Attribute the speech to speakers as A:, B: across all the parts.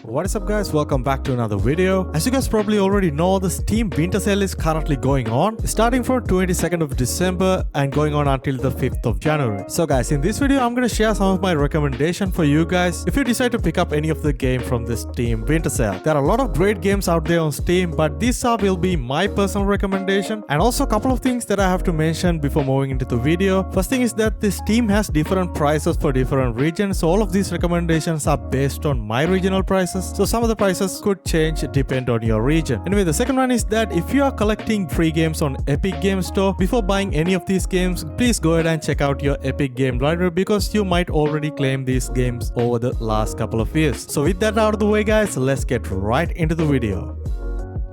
A: What is up guys, welcome back to another video. As you guys probably already know, the Steam Winter Sale is currently going on, starting from 22nd of December and going on until the 5th of January. So guys, in this video I'm going to share some of my recommendation for you guys if you decide to pick up any of the game from the Steam Winter Sale. There are a lot of great games out there on Steam, but these will be my personal recommendation, and also a couple of things that I have to mention before moving into the video. First thing is that the Steam has different prices for different regions, so all of these recommendations are based on my regional prices. So some of the prices could change depend on your region. Anyway, the second one is that if you are collecting free games on Epic Game Store, before buying any of these games, please go ahead and check out your Epic Game Library because you might already claim these games over the last couple of years. So with that out of the way guys, let's get right into the video.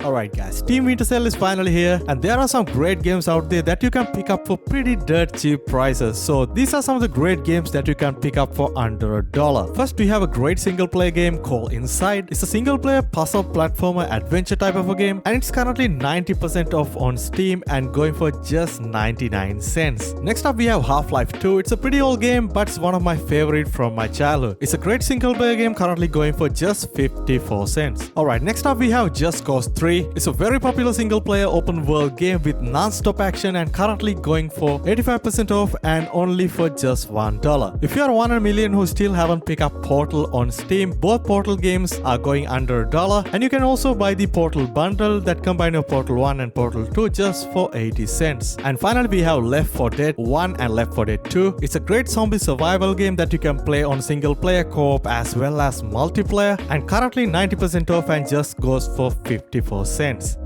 A: Alright guys, Steam Winter Sale is finally here and there are some great games out there that you can pick up for pretty dirt cheap prices. So these are some of the great games that you can pick up for under $1. First we have a great single player game called Inside. It's a single player puzzle platformer adventure type of a game and it's currently 90% off on Steam and going for just 99 cents. Next up we have Half-Life 2. It's a pretty old game but it's one of my favorite from my childhood. It's a great single player game currently going for just 54 cents. Alright, next up we have Just Cause 3. It's a very popular single-player open-world game with non-stop action and currently going for 85% off and only for just $1. If you are one in a million who still haven't picked up Portal on Steam, both Portal games are going under $1, and you can also buy the Portal bundle that combines Portal 1 and Portal 2 just for 80 cents. And finally we have Left 4 Dead 1 and Left 4 Dead 2. It's a great zombie survival game that you can play on single-player co-op as well as multiplayer, and currently 90% off and just goes for 54 cents.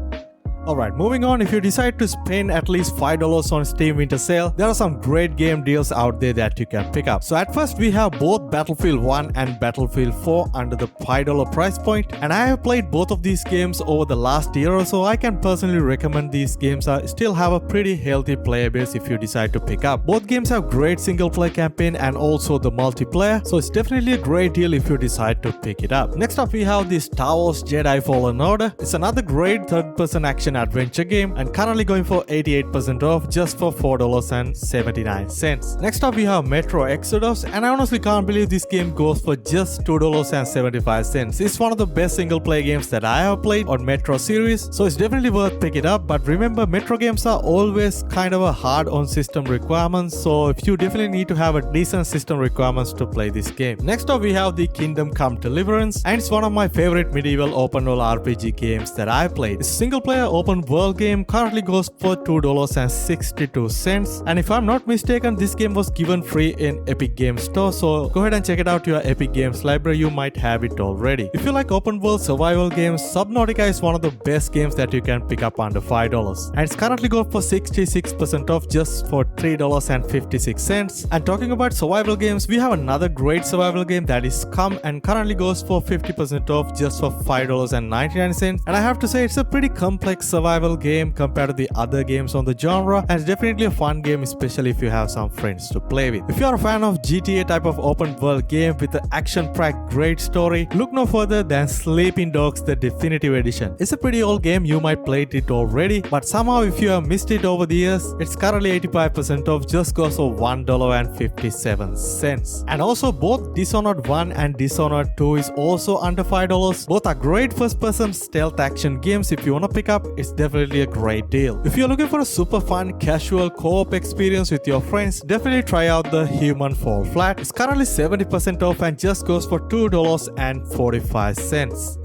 A: Alright, moving on, if you decide to spend at least $5 on Steam Winter Sale, there are some great game deals out there that you can pick up. So at first we have both Battlefield 1 and Battlefield 4 under the $5 price point, and I have played both of these games over the last year or so. I can personally recommend these games still have a pretty healthy player base if you decide to pick up. Both games have great single player campaign and also the multiplayer, so it's definitely a great deal if you decide to pick it up. Next up we have the Star Wars Jedi Fallen Order. It's another great third-person action adventure game and currently going for 88% off just for $4.79. Next up we have Metro Exodus, and I honestly can't believe this game goes for just $2.75. It's one of the best single player games that I have played on Metro series, so it's definitely worth picking it up. But remember, Metro games are always kind of a hard on system requirements, so if you definitely need to have a decent system requirements to play this game. Next up we have the Kingdom Come Deliverance, and it's one of my favorite medieval open world RPG games that I played. It's a single player open world game, currently goes for $2.62, and if I'm not mistaken this game was given free in Epic Game Store, so go ahead and check it out your Epic Games library, you might have it already. If you like open world survival games, Subnautica is one of the best games that you can pick up under $5, and it's currently going for 66% off just for $3.56. And talking about survival games, we have another great survival game that is Scum and currently goes for 50% off just for $5.99, and I have to say it's a pretty complex survival game compared to the other games on the genre, and it's definitely a fun game, especially if you have some friends to play with. If you are a fan of GTA type of open world game with an action-packed great story, look no further than Sleeping Dogs the Definitive Edition. It's a pretty old game, you might played it already, but somehow if you have missed it over the years, it's currently 85% off, just goes for $1.57. And also both Dishonored 1 and Dishonored 2 is also under $5. Both are great first-person stealth action games. If you want to pick up, it's definitely a great deal. If you're looking for a super fun casual co-op experience with your friends, definitely try out the Human Fall Flat. It's currently 70% off and just goes for $2.45.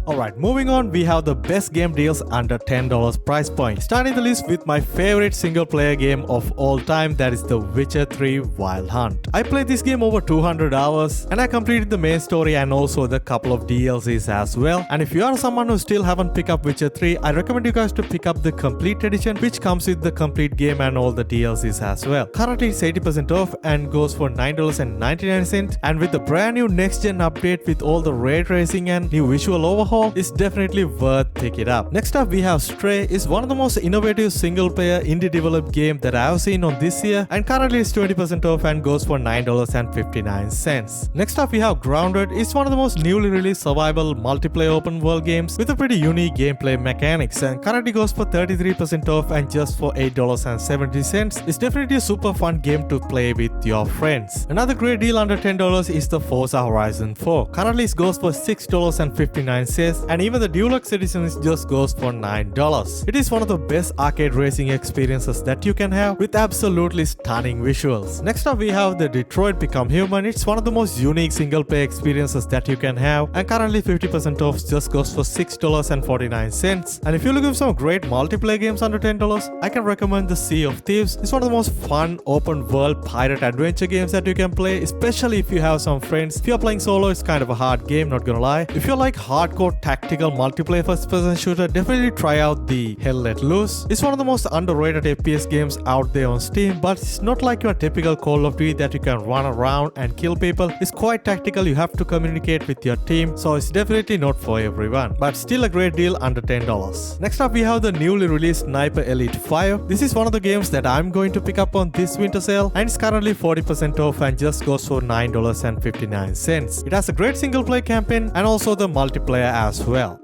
A: Alright, moving on, we have the best game deals under $10 price point. Starting the list with my favorite single player game of all time, that is The Witcher 3 Wild Hunt. I played this game over 200 hours and I completed the main story and also the couple of DLCs as well. And if you are someone who still haven't picked up Witcher 3, I recommend you guys to pick up the complete edition, which comes with the complete game and all the DLCs as well. Currently it's 80% off and goes for $9.99, and with the brand new next gen update with all the ray tracing and new visual overhaul, overhaul, it's definitely worth picking it up. Next up we have Stray. It's one of the most innovative single player indie developed game that I have seen on this year, and currently it's 20% off and goes for $9.59. Next up we have Grounded. It's one of the most newly released survival multiplayer open world games with a pretty unique gameplay mechanics, and currently goes for 33% off and just for $8.70. It's definitely a super fun game to play with your friends. Another great deal under $10 is the Forza Horizon 4. Currently it goes for $6.59, and even the Deluxe edition just goes for $9. It is one of the best arcade racing experiences that you can have with absolutely stunning visuals. Next up we have the Detroit Become Human. It's one of the most unique single player experiences that you can have, and currently 50% off just goes for $6.49. And if you're looking for some great multiplayer games under $10, I can recommend the Sea of Thieves. It's one of the most fun open world pirate adventure games that you can play, especially if you have some friends. If you're playing solo, it's kind of a hard game, not gonna lie. If you like hardcore tactical multiplayer first person shooter, definitely try out the Hell Let Loose. It's one of the most underrated FPS games out there on Steam, but it's not like your typical Call of Duty that you can run around and kill people. It's quite tactical, you have to communicate with your team, so it's definitely not for everyone, but still a great deal under $10. Next up we have the newly released Sniper Elite 5. This is one of the games that I'm going to pick up on this winter sale, and it's currently 40% off and just goes for $9.59. It has a great single player campaign and also the multiplayer as well.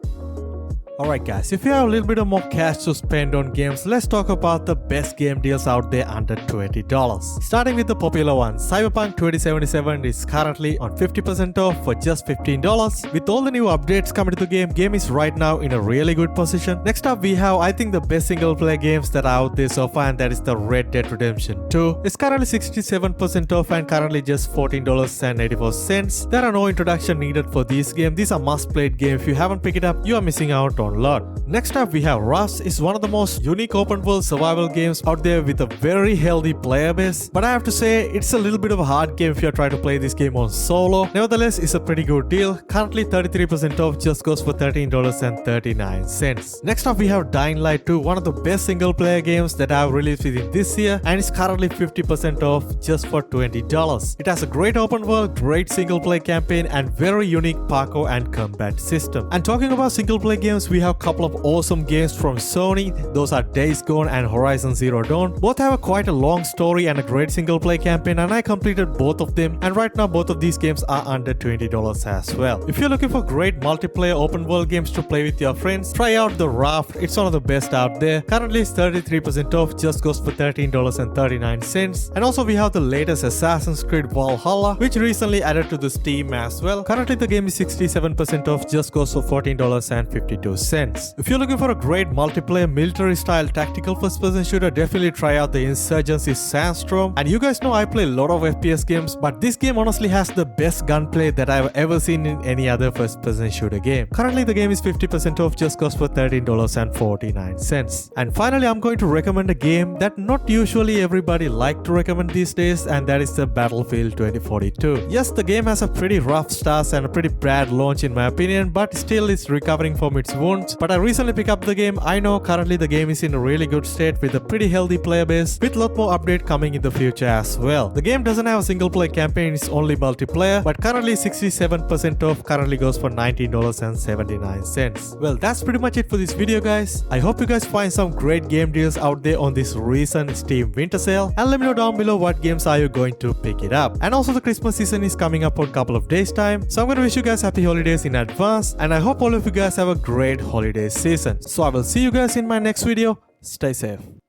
A: Alright guys, if you have a little bit of more cash to spend on games, let's talk about the best game deals out there under $20. Starting with the popular one, Cyberpunk 2077 is currently on 50% off for just $15. With all the new updates coming to the game is right now in a really good position. Next up we have I think the best single player games that are out there so far, and that is the Red Dead Redemption 2. It's currently 67% off and currently just $14.84. There are no introduction needed for this game. These are must-played games. If you haven't picked it up, you are missing out on lot. Next up we have Rust. Is one of the most unique open world survival games out there with a very healthy player base, but I have to say it's a little bit of a hard game if you're trying to play this game on solo. Nevertheless, it's a pretty good deal. Currently 33% off, just goes for $13.39. Next up we have Dying Light 2, one of the best single player games that I have released within this year, and it's currently 50% off just for $20. It has a great open world, great single player campaign, and very unique parkour and combat system. And talking about single player games, we have a couple of awesome games from Sony. Those are Days Gone and Horizon Zero Dawn. Both have quite a long story and a great single player campaign, and I completed both of them, and right now both of these games are under $20 as well. If you're looking for great multiplayer open world games to play with your friends, try out The Raft. It's one of the best out there. Currently it's 33% off, just goes for $13.39. And also we have the latest Assassin's Creed Valhalla, which recently added to the Steam as well. Currently the game is 67% off, just goes for $14.52. If you're looking for a great multiplayer military style tactical first person shooter, definitely try out the Insurgency Sandstorm. And you guys know I play a lot of FPS games, but this game honestly has the best gunplay that I've ever seen in any other first person shooter game. Currently the game is 50% off, just goes for $13.49. And finally I'm going to recommend a game that not usually everybody like to recommend these days, and that is the Battlefield 2042. Yes, the game has a pretty rough start and a pretty bad launch in my opinion, but still it's recovering from its wounds. But I recently picked up the game. I know currently the game is in a really good state with a pretty healthy player base, with a lot more update coming in the future as well. The game doesn't have a single player campaign, it's only multiplayer, but currently 67% off, currently goes for $19.79. Well, that's pretty much it for this video guys. I hope you guys find some great game deals out there on this recent Steam winter sale, and let me know down below what games are you going to pick it up. And also the Christmas season is coming up on a couple of days time, so I'm gonna wish you guys happy holidays in advance, and I hope all of you guys have a great holiday season. So I will see you guys in my next video. Stay safe.